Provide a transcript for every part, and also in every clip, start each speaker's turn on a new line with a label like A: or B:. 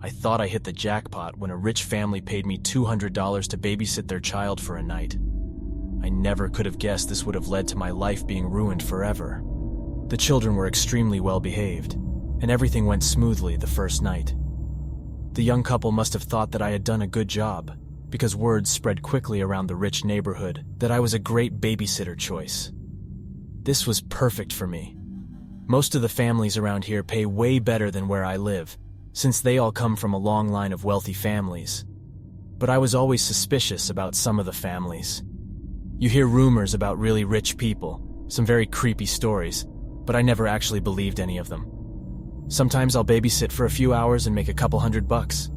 A: I thought I hit the jackpot when a rich family paid me $200 to babysit their child for a night. I never could have guessed this would have led to my life being ruined forever. The children were extremely well behaved, and everything went smoothly the first night. The young couple must have thought that I had done a good job, because word spread quickly around the rich neighborhood that I was a great babysitter choice. This was perfect for me. Most of the families around here pay way better than where I live, since they all come from a long line of wealthy families. But I was always suspicious about some of the families. You hear rumors about really rich people, some very creepy stories, but I never actually believed any of them. Sometimes I'll babysit for a few hours and make a couple $100.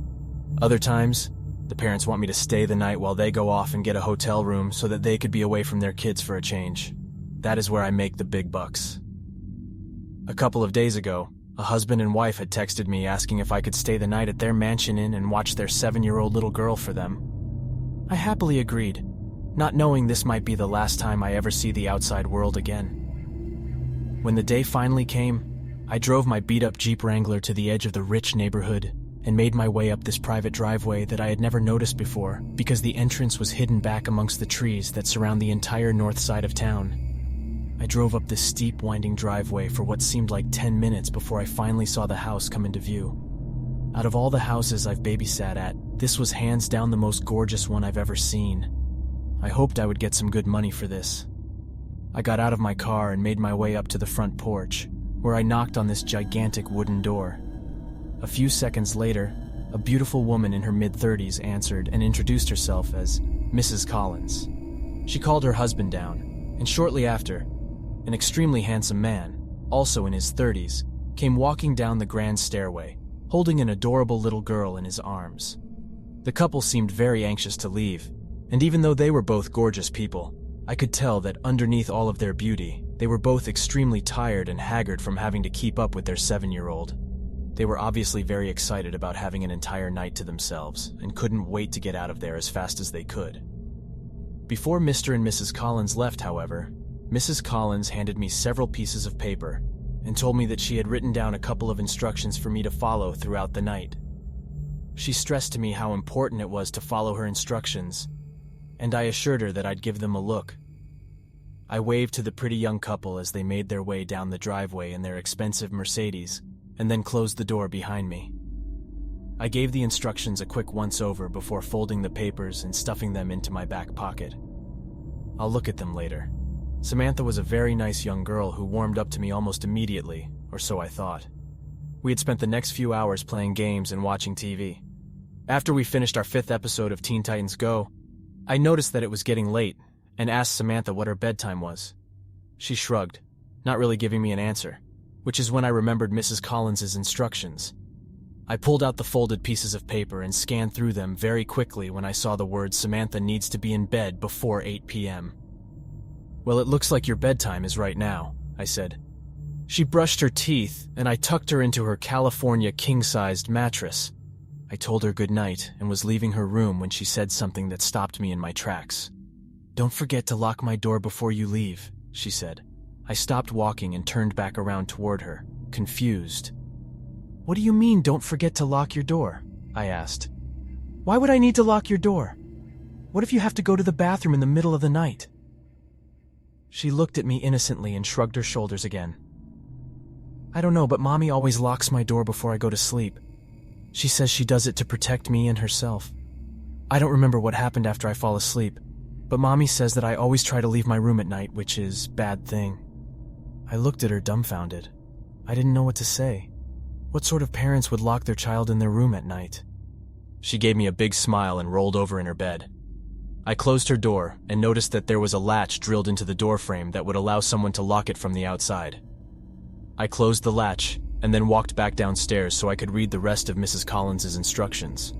A: Other times, the parents want me to stay the night while they go off and get a hotel room so that they could be away from their kids for a change. That is where I make the big bucks. A couple of days ago, a husband and wife had texted me asking if I could stay the night at their mansion inn and watch their 7-year-old little girl for them. I happily agreed, not knowing this might be the last time I ever see the outside world again. When the day finally came, I drove my beat-up Jeep Wrangler to the edge of the rich neighborhood and made my way up this private driveway that I had never noticed before because the entrance was hidden back amongst the trees that surround the entire north side of town. I drove up this steep, winding driveway for what seemed like 10 minutes before I finally saw the house come into view. Out of all the houses I've babysat at, this was hands down the most gorgeous one I've ever seen. I hoped I would get some good money for this. I got out of my car and made my way up to the front porch, where I knocked on this gigantic wooden door. A few seconds later, a beautiful woman in her mid-30s answered and introduced herself as Mrs. Collins. She called her husband down, and shortly after, an extremely handsome man, also in his 30s, came walking down the grand stairway, holding an adorable little girl in his arms. The couple seemed very anxious to leave, and even though they were both gorgeous people, I could tell that underneath all of their beauty, they were both extremely tired and haggard from having to keep up with their 7-year-old. They were obviously very excited about having an entire night to themselves and couldn't wait to get out of there as fast as they could. Before Mr. and Mrs. Collins left, however, Mrs. Collins handed me several pieces of paper and told me that she had written down a couple of instructions for me to follow throughout the night. She stressed to me how important it was to follow her instructions, and I assured her that I'd give them a look. I waved to the pretty young couple as they made their way down the driveway in their expensive Mercedes, and then closed the door behind me. I gave the instructions a quick once-over before folding the papers and stuffing them into my back pocket. I'll look at them later. Samantha was a very nice young girl who warmed up to me almost immediately, or so I thought. We had spent the next few hours playing games and watching TV. After we finished our 5th episode of Teen Titans Go, I noticed that it was getting late and asked Samantha what her bedtime was. She shrugged, not really giving me an answer, which is when I remembered Mrs. Collins's instructions. I pulled out the folded pieces of paper and scanned through them very quickly when I saw the words Samantha needs to be in bed before 8 p.m. "Well, it looks like your bedtime is right now," I said. She brushed her teeth, and I tucked her into her California king-sized mattress. I told her good night and was leaving her room when she said something that stopped me in my tracks. "Don't forget to lock my door before you leave," she said. I stopped walking and turned back around toward her, confused. "What do you mean, don't forget to lock your door?" I asked. "Why would I need to lock your door? What if you have to go to the bathroom in the middle of the night?" She looked at me innocently and shrugged her shoulders again. "I don't know, but Mommy always locks my door before I go to sleep. She says she does it to protect me and herself. I don't remember what happened after I fall asleep, but Mommy says that I always try to leave my room at night, which is a bad thing." I looked at her dumbfounded. I didn't know what to say. What sort of parents would lock their child in their room at night? She gave me a big smile and rolled over in her bed. I closed her door and noticed that there was a latch drilled into the doorframe that would allow someone to lock it from the outside. I closed the latch and then walked back downstairs so I could read the rest of Mrs. Collins's instructions.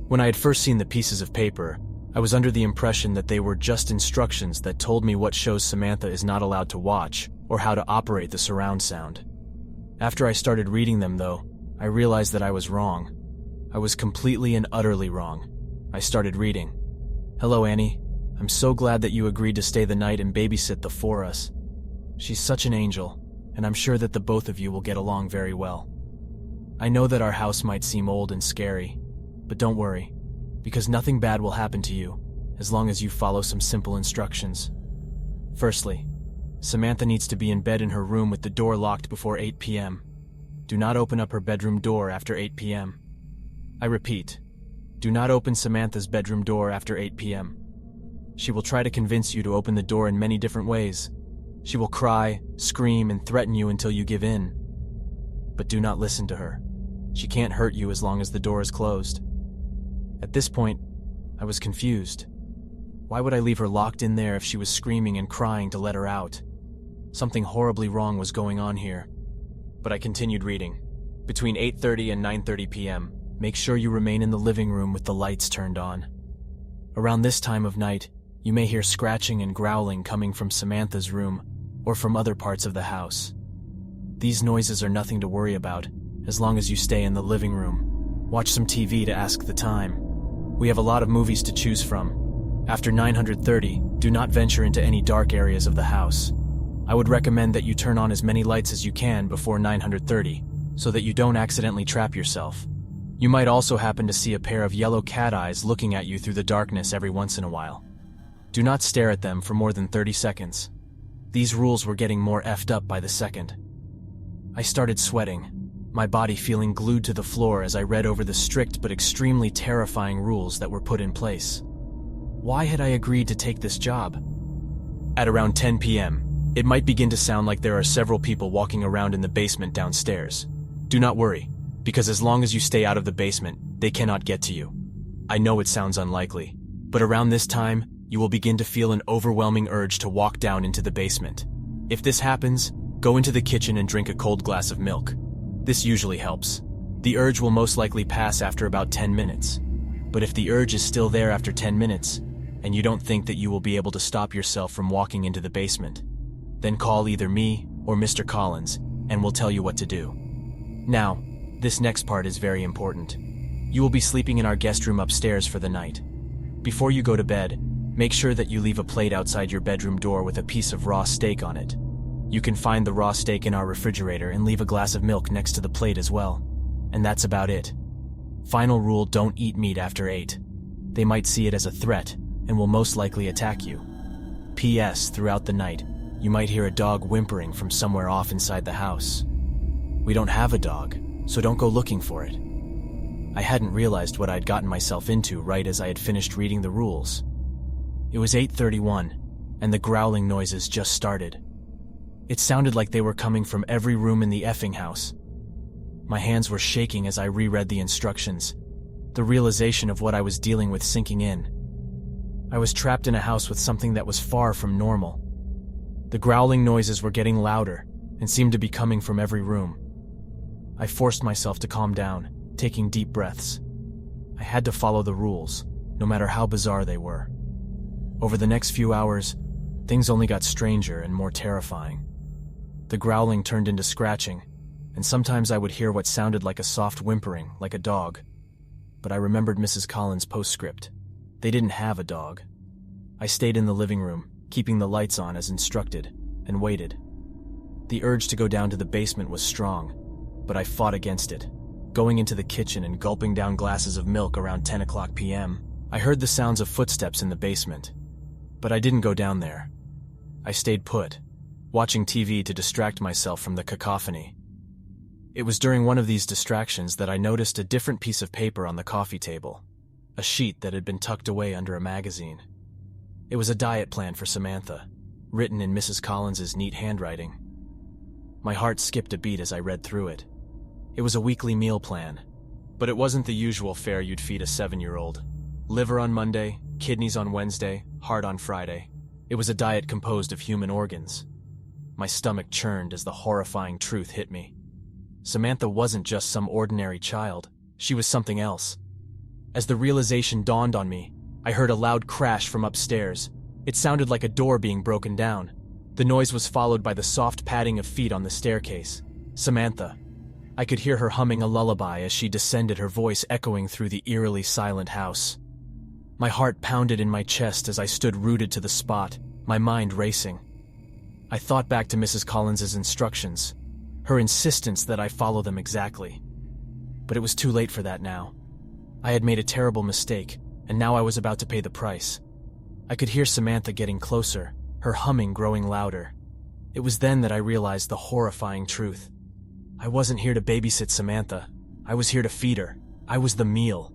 A: When I had first seen the pieces of paper, I was under the impression that they were just instructions that told me what shows Samantha is not allowed to watch or how to operate the surround sound. After I started reading them, though, I realized that I was wrong. I was completely and utterly wrong. I started reading. "Hello, Annie. I'm so glad that you agreed to stay the night and babysit the 4 of us. She's such an angel, and I'm sure that the both of you will get along very well." I know that our house might seem old and scary, but don't worry, because nothing bad will happen to you as long as you follow some simple instructions. Firstly, Samantha needs to be in bed in her room with the door locked before 8 p.m. Do not open up her bedroom door after 8 p.m. I repeat, do not open Samantha's bedroom door after 8 p.m. She will try to convince you to open the door in many different ways. She will cry, scream, and threaten you until you give in. But do not listen to her. She can't hurt you as long as the door is closed. At this point, I was confused. Why would I leave her locked in there if she was screaming and crying to let her out? Something horribly wrong was going on here. But I continued reading. Between 8:30 and 9:30 p.m., make sure you remain in the living room with the lights turned on. Around this time of night, you may hear scratching and growling coming from Samantha's room or from other parts of the house. These noises are nothing to worry about as long as you stay in the living room. Watch some TV to ask the time. We have a lot of movies to choose from. After 9:30, do not venture into any dark areas of the house. I would recommend that you turn on as many lights as you can before 9:30 so that you don't accidentally trap yourself. You might also happen to see a pair of yellow cat eyes looking at you through the darkness every once in a while. Do not stare at them for more than 30 seconds. These rules were getting more effed up by the second. I started sweating, my body feeling glued to the floor as I read over the strict but extremely terrifying rules that were put in place. Why had I agreed to take this job? At around 10 p.m., it might begin to sound like there are several people walking around in the basement downstairs. Do not worry, because as long as you stay out of the basement, they cannot get to you. I know it sounds unlikely, but around this time, you will begin to feel an overwhelming urge to walk down into the basement. If this happens, go into the kitchen and drink a cold glass of milk. This usually helps. The urge will most likely pass after about 10 minutes. But if the urge is still there after 10 minutes, and you don't think that you will be able to stop yourself from walking into the basement, then call either me or Mr. Collins, and we'll tell you what to do. Now, this next part is very important. You will be sleeping in our guest room upstairs for the night. Before you go to bed, make sure that you leave a plate outside your bedroom door with a piece of raw steak on it. You can find the raw steak in our refrigerator and leave a glass of milk next to the plate as well. And that's about it. Final rule: don't eat meat after 8. They might see it as a threat and will most likely attack you. P.S. Throughout the night, you might hear a dog whimpering from somewhere off inside the house. We don't have a dog, so don't go looking for it. I hadn't realized what I'd gotten myself into right as I had finished reading the rules. It was 8:31, and the growling noises just started. It sounded like they were coming from every room in the effing house. My hands were shaking as I reread the instructions, the realization of what I was dealing with sinking in. I was trapped in a house with something that was far from normal. The growling noises were getting louder and seemed to be coming from every room. I forced myself to calm down, taking deep breaths. I had to follow the rules, no matter how bizarre they were. Over the next few hours, things only got stranger and more terrifying. The growling turned into scratching, and sometimes I would hear what sounded like a soft whimpering, like a dog. But I remembered Mrs. Collins' postscript. They didn't have a dog. I stayed in the living room, keeping the lights on as instructed, and waited. The urge to go down to the basement was strong, but I fought against it. Going into the kitchen and gulping down glasses of milk around 10 o'clock p.m., I heard the sounds of footsteps in the basement. But I didn't go down there. I stayed put, watching TV to distract myself from the cacophony. It was during one of these distractions that I noticed a different piece of paper on the coffee table, a sheet that had been tucked away under a magazine. It was a diet plan for Samantha, written in Mrs. Collins's neat handwriting. My heart skipped a beat as I read through it. It was a weekly meal plan, but it wasn't the usual fare you'd feed a 7-year-old. Liver on Monday, kidneys on Wednesday, heart on Friday. It was a diet composed of human organs. My stomach churned as the horrifying truth hit me. Samantha wasn't just some ordinary child. She was something else. As the realization dawned on me, I heard a loud crash from upstairs. It sounded like a door being broken down. The noise was followed by the soft padding of feet on the staircase. Samantha. I could hear her humming a lullaby as she descended, her voice echoing through the eerily silent house. My heart pounded in my chest as I stood rooted to the spot, my mind racing. I thought back to Mrs. Collins's instructions, her insistence that I follow them exactly. But it was too late for that now. I had made a terrible mistake, and now I was about to pay the price. I could hear Samantha getting closer, her humming growing louder. It was then that I realized the horrifying truth. I wasn't here to babysit Samantha. I was here to feed her. I was the meal.